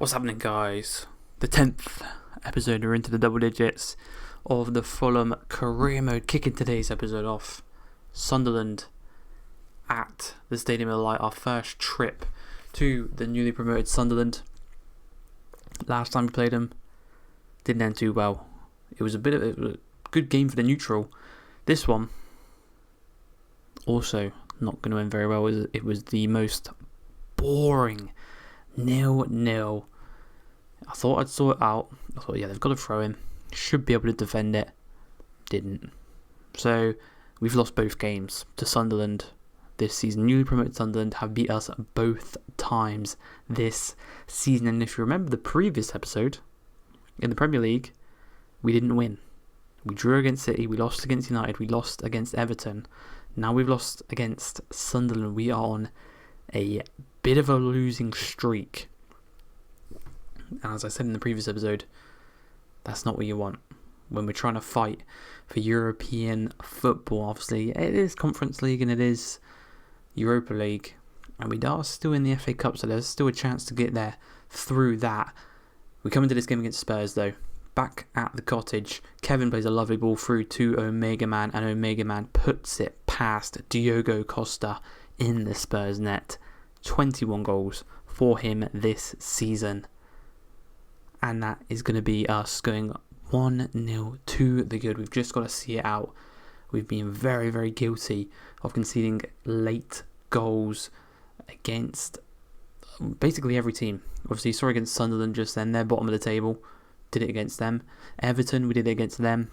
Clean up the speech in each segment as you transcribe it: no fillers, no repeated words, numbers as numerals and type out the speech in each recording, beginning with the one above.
What's happening, guys? The 10th episode, we're into the double digits of the Fulham career mode. Kicking today's episode off, Sunderland at the Stadium of the Light, our first trip to the newly promoted Sunderland. Last time we played them, didn't end too well. It was a good game for the neutral. This one, also not going to end very well. It was the most boring 0-0. I thought I'd sort it out. I thought, they've got to throw him. Should be able to defend it. Didn't. So, we've lost both games to Sunderland this season. Newly promoted Sunderland have beat us both times this season. And if you remember the previous episode, in the Premier League, we didn't win. We drew against City, we lost against United, we lost against Everton. Now we've lost against Sunderland. We are on a bit of a losing streak. And as I said in the previous episode, that's not what you want when we're trying to fight for European football. Obviously, it is Conference League and it is Europa League, and we are still in the FA Cup, so there's still a chance to get there through that. We come into this game against Spurs, though. Back at the Cottage, Kevin plays a lovely ball through to Omega Man, and Omega Man puts it past Diogo Costa in the Spurs net. 21 goals for him this season. And that is going to be us going 1-0 to the good. We've just got to see it out. We've been very, very guilty of conceding late goals against basically every team. Obviously, you saw against Sunderland just then. They're bottom of the table. Did it against them. Everton, we did it against them.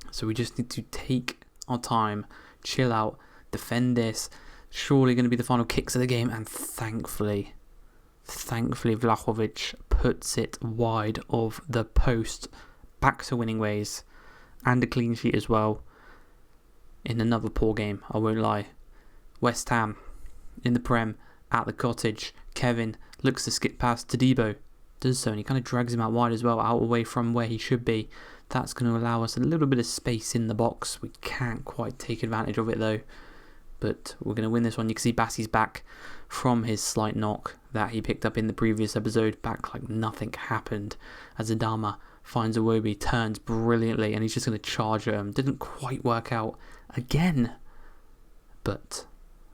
So we just need to take our time, chill out, defend this. Surely going to be the final kicks of the game. And thankfully Vlahovic puts it wide of the post, back to winning ways, and a clean sheet as well in another poor game, I won't lie. West Ham in the Prem at the Cottage. Kevin looks to skip past Todibo, does so, and he kind of drags him out wide as well, out away from where he should be. That's going to allow us a little bit of space in the box. We can't quite take advantage of it though, but we're going to win this one. You can see Bassey's back from his slight knock that he picked up in the previous episode, back like nothing happened, as Adama finds Iwobi, turns brilliantly, and he's just going to charge at him. Didn't quite work out again, but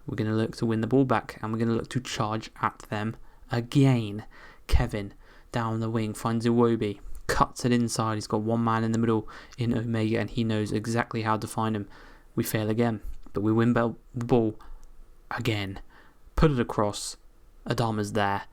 we're going to look to win the ball back, and we're going to look to charge at them again. Kevin down the wing finds Iwobi, cuts it inside. He's got one man in the middle in Omega, and he knows exactly how to find him. We fail again, but we win the ball again. Put it across. Adama's there.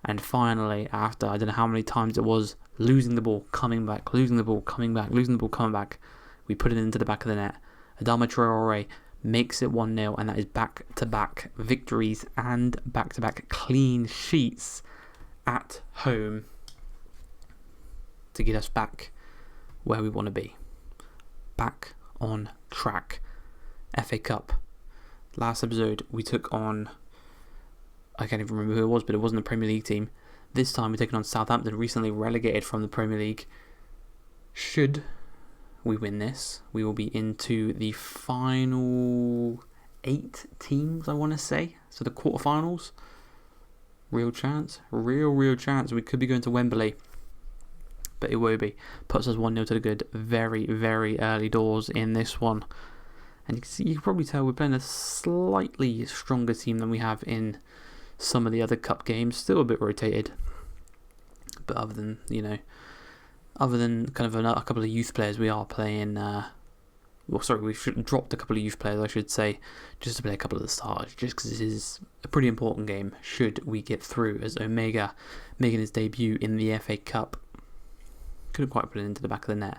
And finally, after I don't know how many times it was, losing the ball, coming back, losing the ball, coming back, losing the ball, coming back, we put it into the back of the net. Adama Traore makes it 1-0, and that is back-to-back victories and back-to-back clean sheets at home to get us back where we want to be. Back on track. FA Cup. Last episode we took on, I can't even remember who it was, but it wasn't a Premier League team. This time we're taking on Southampton, recently relegated from the Premier League. Should we win this, we will be into the final 8 teams, I want to say. So the quarterfinals. Real chance. Real chance. We could be going to Wembley. But Iwobi puts us 1-0 to the good. Very, very early doors in this one. And you can probably tell we're playing a slightly stronger team than we have in some of the other cup games. Still a bit rotated. But other than kind of a couple of youth players, we are playing... we've dropped a couple of youth players, I should say, just to play a couple of the starters, just because this is a pretty important game, should we get through, as Omega making his debut in the FA Cup. Couldn't quite put it into the back of the net.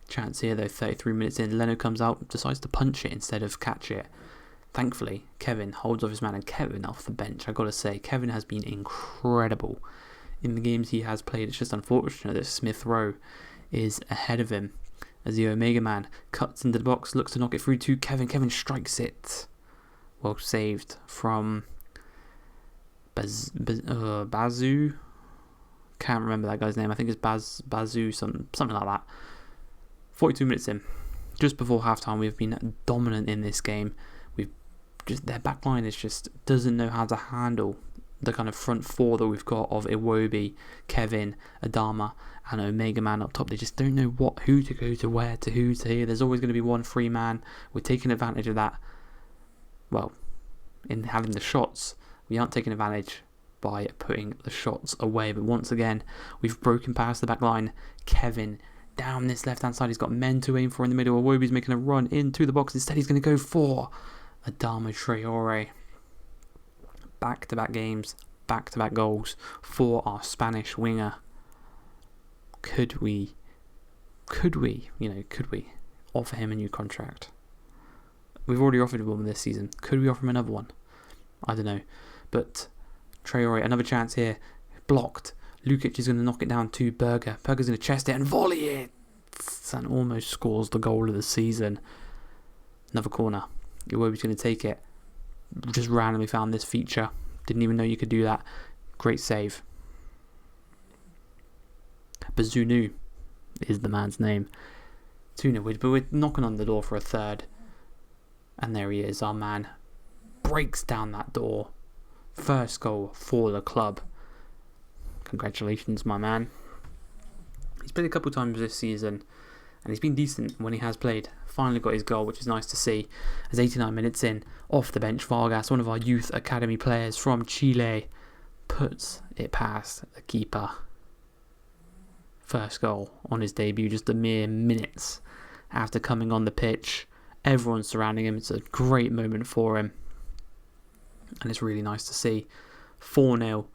Chance here though, 33 minutes in, Leno comes out, decides to punch it instead of catch it. Thankfully, Kevin holds off his man, and Kevin off the bench, I gotta say, Kevin has been incredible in the games he has played. It's just unfortunate that Smith Rowe is ahead of him, as the Omega Man cuts into the box, looks to knock it through to Kevin. Kevin strikes it. Well saved from Bazu. Can't remember that guy's name. I think it's Bazu, something like that. 42 minutes in, just before halftime, we've been dominant in this game. Their back line doesn't know how to handle the kind of front four that we've got of Iwobi, Kevin, Adama, and Omega Man up top. They just don't know who to go to, where to, who to here. There's always going to be one free man. We're taking advantage of that. Well, in having the shots, we aren't taking advantage by putting the shots away. But once again, we've broken past the back line. Kevin down this left hand side. He's got men to aim for in the middle. Iwobi's making a run into the box. Instead, he's going to go for Adama Traore. Back-to-back games, back-to-back goals for our Spanish winger. Could we offer him a new contract? We've already offered him one this season. Could we offer him another one? I don't know. But Traore, another chance here. Blocked. Lukic is going to knock it down to Berger. Berger's going to chest it and volley it. And almost scores the goal of the season. Another corner. Iwobi's going to take it. Just randomly found this feature. Didn't even know you could do that. Great save. Bazunu is the man's name. 2-0, but we're knocking on the door for a third. And there he is, our man. Breaks down that door. First goal for the club. Congratulations, my man. He's played a couple times this season, and he's been decent when he has played. Finally got his goal, which is nice to see. As 89 minutes in, off the bench, Vargas, one of our youth academy players from Chile, puts it past the keeper. First goal on his debut, just a mere minutes after coming on the pitch. Everyone's surrounding him. It's a great moment for him, and it's really nice to see. 4-0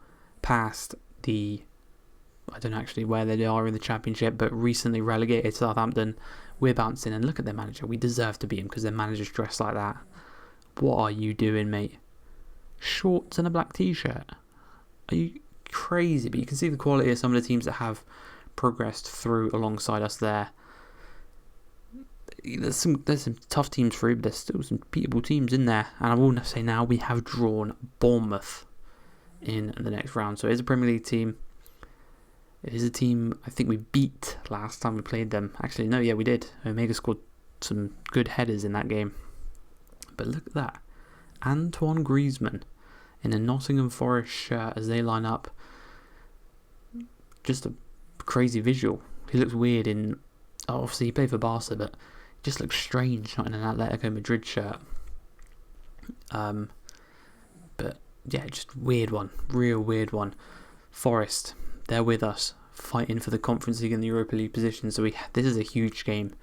past the, I don't know actually where they are in the Championship, but recently relegated Southampton. We're bouncing, and look at their manager. We deserve to beat him because their manager's dressed like that. What are you doing, mate? Shorts and a black t-shirt? Are you crazy? But you can see the quality of some of the teams that have progressed through alongside us there. There's some tough teams through, but there's still some beatable teams in there. And I will say now, we have drawn Bournemouth in the next round. So it is a Premier League team. It is a team I think we beat last time we played them. Actually, no, yeah, we did. Omega scored some good headers in that game. But look at that. Antoine Griezmann in a Nottingham Forest shirt as they line up. Just a crazy visual. He looks weird in... obviously, he played for Barca, but he just looks strange not in an Atletico Madrid shirt. But yeah, just weird one. Real weird one. Forest, they're with us, fighting for the Conference League and the Europa League position. So this is a huge game.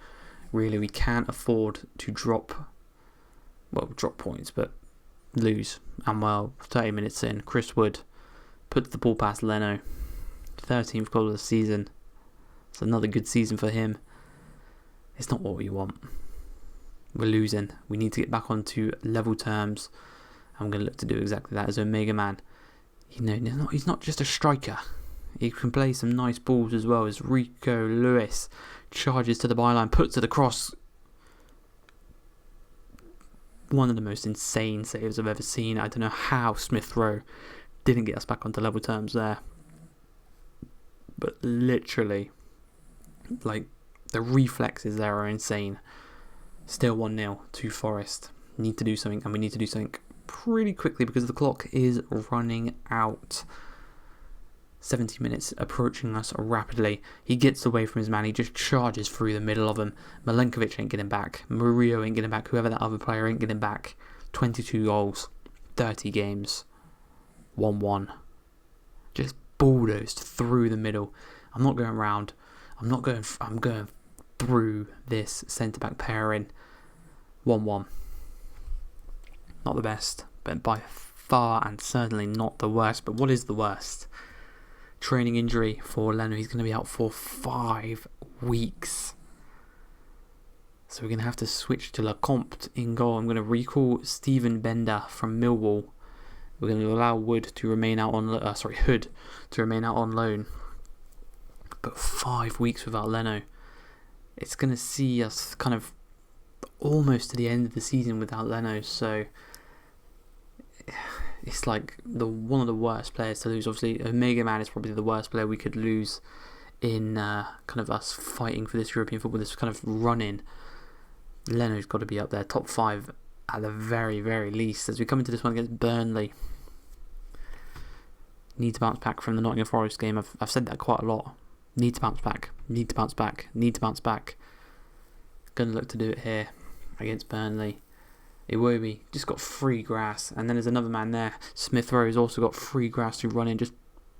Really, we can't afford to drop points, but lose. And 30 minutes in, Chris Wood puts the ball past Leno. 13th goal of the season. It's another good season for him. It's not what we want. We're losing. We need to get back onto level terms. I'm going to look to do exactly that as Omega Man. He's not just a striker. He can play some nice balls as well. As Rico Lewis charges to the byline, puts it across. One of the most insane saves I've ever seen. I don't know how Smith Rowe didn't get us back onto level terms there. But literally, like, the reflexes there are insane. Still 1-0 to Forest. Need to do something, and we need to do something pretty quickly because the clock is running out. 70 minutes approaching us rapidly. He gets away from his man. He just charges through the middle of him. Milenkovic ain't getting back. Murillo ain't getting back. Whoever that other player ain't getting back. 22 goals. 30 games. 1-1. Just bulldozed through the middle. I'm not going round. I'm going through this centre-back pairing. 1-1. Not the best, but by far and certainly not the worst. But what is the worst? Training injury for Leno. He's going to be out for 5 weeks. So we're going to have to switch to Lecomte in goal. I'm going to recall Steven Bender from Millwall. We're going to allow Hood to remain out on loan. But 5 weeks without Leno. It's going to see us kind of almost to the end of the season without Leno. So it's like one of the worst players to lose. Obviously, Omega Man is probably the worst player we could lose in kind of us fighting for this European football, this kind of run-in. Leno's got to be up there, top 5 at the very, very least. As we come into this one against Burnley, Need to bounce back from the Nottingham Forest game. I've said that quite a lot. Need to bounce back. Need to bounce back. Need to bounce back. Gonna look to do it here against Burnley. Iwobi just got free grass, and then there's another man there. Smith Rowe's also got free grass to run in. Just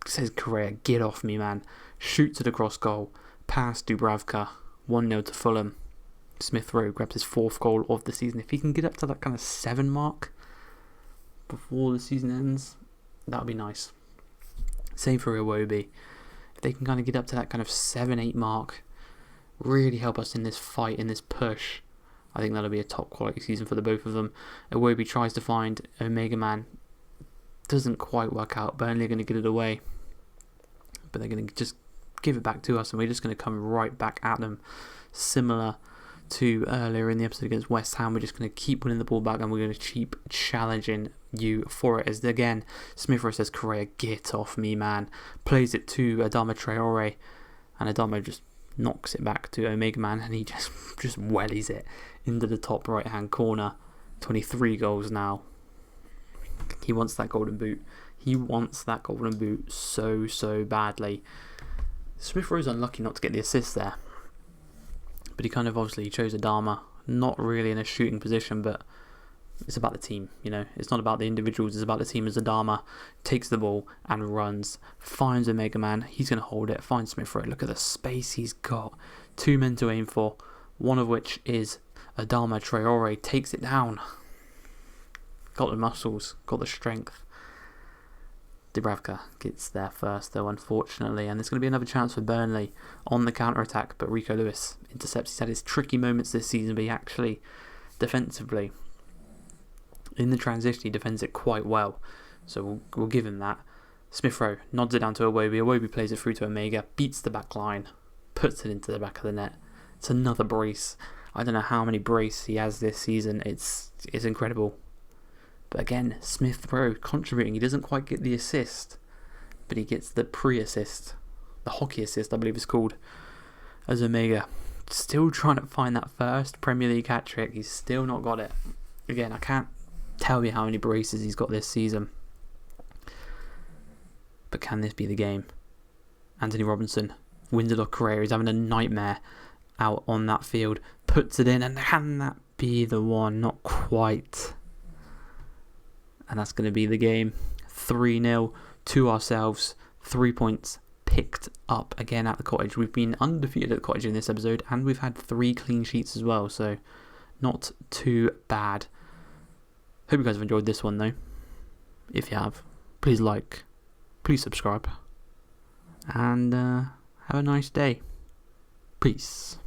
says Correa, get off me, man. Shoot to the cross goal. Pass Dubravka. 1-0 to Fulham. Smith Rowe grabs his 4th goal of the season. If he can get up to that kind of 7 mark before the season ends, that would be nice. Same for Iwobi. If they can kind of get up to that kind of 7-8 mark, really help us in this fight, in this push, I think that'll be a top quality season for the both of them. Iwobi tries to find Omega Man. Doesn't quite work out. Burnley are going to get it away. But they're going to just give it back to us, and we're just going to come right back at them. Similar to earlier in the episode against West Ham, we're just going to keep winning the ball back, and we're going to keep challenging you for it. As again, Smith Rowe says, Correa, get off me, man. Plays it to Adama Traore, and Adama just knocks it back to Omega Man, and he just wellies it into the top right hand corner. 23 goals now. He wants that golden boot. He wants that golden boot so badly. Smith Rowe's unlucky not to get the assist there, but he kind of obviously chose Adama. Not really in a shooting position, but it's about the team, you know. It's not about the individuals, it's about the team. As Adama takes the ball and runs, finds Omega Man. He's going to hold it, finds Smith Rowe. Look at the space he's got. 2 men to aim for, one of which is Adama Traore. Takes it down. Got the muscles, got the strength. Dubravka gets there first though, unfortunately, and there's going to be another chance for Burnley on the counter-attack, but Rico Lewis intercepts. He's had his tricky moments this season, but he actually, defensively, in the transition, he defends it quite well, so we'll give him that. Smith Rowe nods it down to Iwobi. Iwobi plays it through to Omega, beats the back line, puts it into the back of the net. It's another brace. I don't know how many brace he has this season. It's incredible. But again, Smith Rowe contributing. He doesn't quite get the assist, but he gets the pre-assist, the hockey assist, I believe it's called, as Omega. Still trying to find that first Premier League hat-trick. He's still not got it. Again, I can't tell you how many braces he's got this season. But can this be the game? Anthony Robinson, Windler Correa is having a nightmare out on that field. Puts it in, and can that be the one? Not quite. And that's going to be the game. 3-0 to ourselves. 3 points picked up again at the Cottage. We've been undefeated at the Cottage in this episode, and we've had 3 clean sheets as well, so not too bad. Hope you guys have enjoyed this one though. If you have, please like, please subscribe, and have a nice day. Peace.